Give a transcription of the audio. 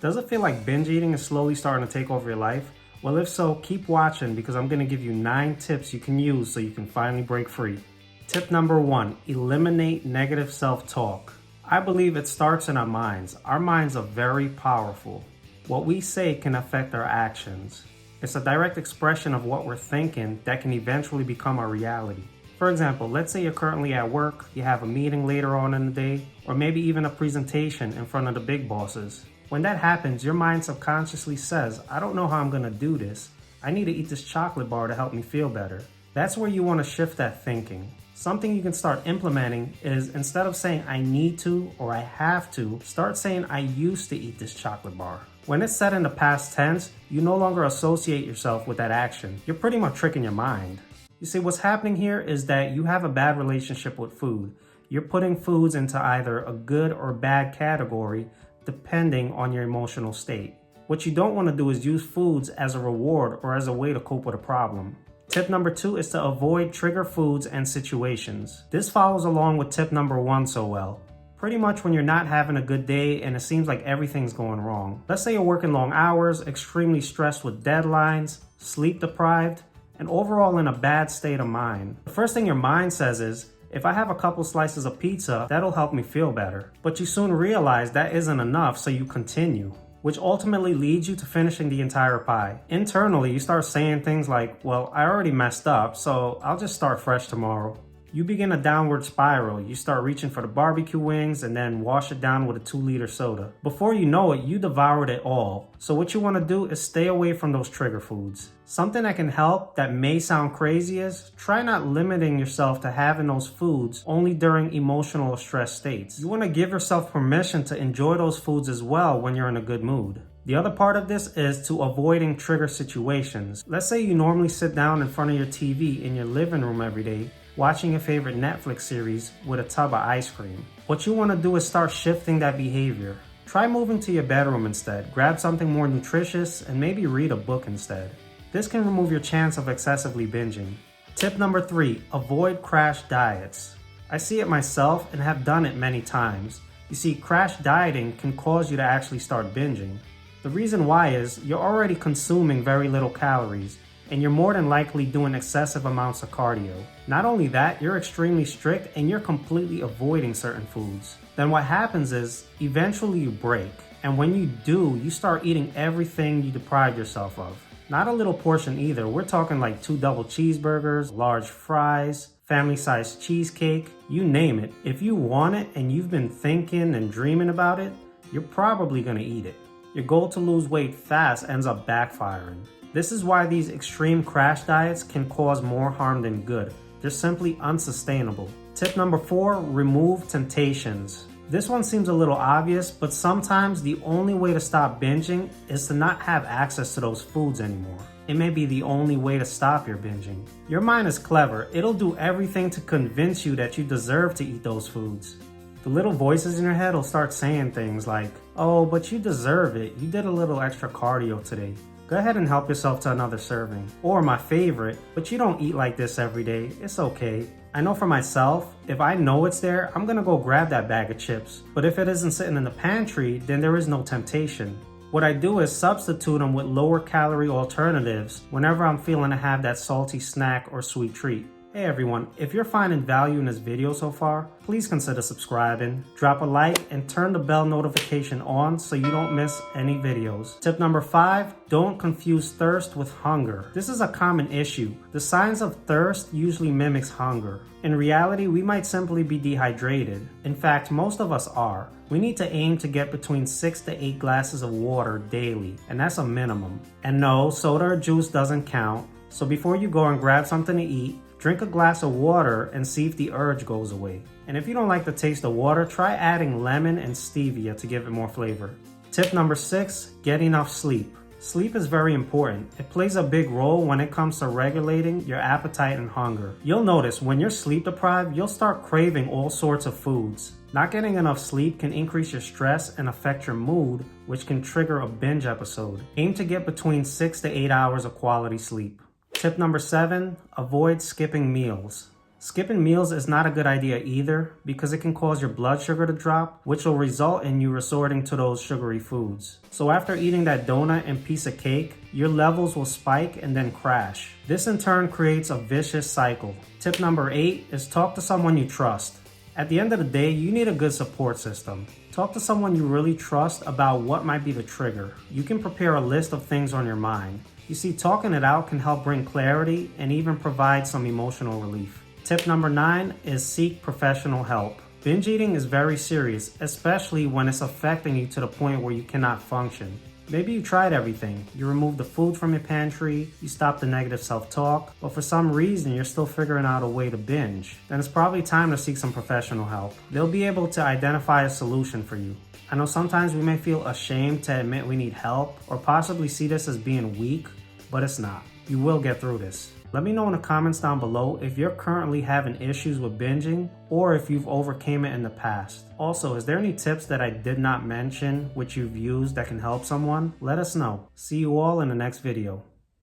Does it feel like binge eating is slowly starting to take over your life? Well, if so, keep watching because I'm going to give you 9 tips you can use so you can finally break free. Tip number 1, eliminate negative self-talk. I believe it starts in our minds. Our minds are very powerful. What we say can affect our actions. It's a direct expression of what we're thinking that can eventually become our reality. For example, let's say you're currently at work, you have a meeting later on in the day, or maybe even a presentation in front of the big bosses. When that happens, your mind subconsciously says, I don't know how I'm going to do this. I need to eat this chocolate bar to help me feel better. That's where you want to shift that thinking. Something you can start implementing is instead of saying I need to or I have to, start saying I used to eat this chocolate bar. When it's said in the past tense, you no longer associate yourself with that action. You're pretty much tricking your mind. You see, what's happening here is that you have a bad relationship with food. You're putting foods into either a good or bad category depending on your emotional state. What you don't want to do is use foods as a reward or as a way to cope with a problem. Tip number 2 is to avoid trigger foods and situations. This follows along with tip number 1 so well. Pretty much when you're not having a good day and it seems like everything's going wrong. Let's say you're working long hours, extremely stressed with deadlines, sleep deprived, and overall in a bad state of mind. The first thing your mind says is, if I have a couple slices of pizza, that'll help me feel better. But you soon realize that isn't enough, so you continue, which ultimately leads you to finishing the entire pie. Internally, you start saying things like, well, I already messed up, so I'll just start fresh tomorrow. You begin a downward spiral. You start reaching for the barbecue wings and then wash it down with a 2-liter soda. Before you know it, you devoured it all. So what you want to do is stay away from those trigger foods. Something that can help that may sound crazy is try not limiting yourself to having those foods only during emotional or stress states. You want to give yourself permission to enjoy those foods as well when you're in a good mood. The other part of this is to avoiding trigger situations. Let's say you normally sit down in front of your TV in your living room every day, watching your favorite Netflix series with a tub of ice cream. What you want to do is start shifting that behavior. Try moving to your bedroom instead, grab something more nutritious, and maybe read a book instead. This can remove your chance of excessively binging. Tip number 3, avoid crash diets. I see it myself and have done it many times. You see, crash dieting can cause you to actually start binging. The reason why is you're already consuming very little calories, and you're more than likely doing excessive amounts of cardio. Not only that, you're extremely strict and you're completely avoiding certain foods. Then what happens is, eventually you break. And when you do, you start eating everything you deprived yourself of. Not a little portion either. We're talking like 2 double cheeseburgers, large fries, family-sized cheesecake, you name it. If you want it and you've been thinking and dreaming about it, you're probably gonna eat it. Your goal to lose weight fast ends up backfiring. This is why these extreme crash diets can cause more harm than good. They're simply unsustainable. Tip number 4, remove temptations. This one seems a little obvious, but sometimes the only way to stop binging is to not have access to those foods anymore. It may be the only way to stop your binging. Your mind is clever. It'll do everything to convince you that you deserve to eat those foods. The little voices in your head will start saying things like, oh, but you deserve it. You did a little extra cardio today. Go ahead and help yourself to another serving. Or my favorite, but you don't eat like this every day. It's okay. I know for myself, if I know it's there, I'm gonna go grab that bag of chips. But if it isn't sitting in the pantry, then there is no temptation. What I do is substitute them with lower calorie alternatives whenever I'm feeling to have that salty snack or sweet treat. Hey everyone, if you're finding value in this video so far, please consider subscribing, drop a like, and turn the bell notification on so you don't miss any videos. Tip number 5, don't confuse thirst with hunger. This is a common issue. The signs of thirst usually mimics hunger. In reality, we might simply be dehydrated. In fact, most of us are. We need to aim to get between 6 to 8 glasses of water daily, and that's a minimum. And no, soda or juice doesn't count. So before you go and grab something to eat, drink a glass of water and see if the urge goes away. And if you don't like the taste of water, try adding lemon and stevia to give it more flavor. Tip number 6, get enough sleep. Sleep is very important. It plays a big role when it comes to regulating your appetite and hunger. You'll notice when you're sleep deprived, you'll start craving all sorts of foods. Not getting enough sleep can increase your stress and affect your mood, which can trigger a binge episode. Aim to get between 6 to 8 hours of quality sleep. Tip number 7, avoid skipping meals. Skipping meals is not a good idea either because it can cause your blood sugar to drop, which will result in you resorting to those sugary foods. So after eating that donut and piece of cake, your levels will spike and then crash. This in turn creates a vicious cycle. Tip number 8 is talk to someone you trust. At the end of the day, you need a good support system. Talk to someone you really trust about what might be the trigger. You can prepare a list of things on your mind. You see, talking it out can help bring clarity and even provide some emotional relief. Tip number 9 is seek professional help. Binge eating is very serious, especially when it's affecting you to the point where you cannot function. Maybe you tried everything. You removed the food from your pantry, you stopped the negative self-talk, but for some reason you're still figuring out a way to binge. Then it's probably time to seek some professional help. They'll be able to identify a solution for you. I know sometimes we may feel ashamed to admit we need help or possibly see this as being weak, but it's not. You will get through this. Let me know in the comments down below if you're currently having issues with binging or if you've overcame it in the past. Also, is there any tips that I did not mention which you've used that can help someone? Let us know. See you all in the next video.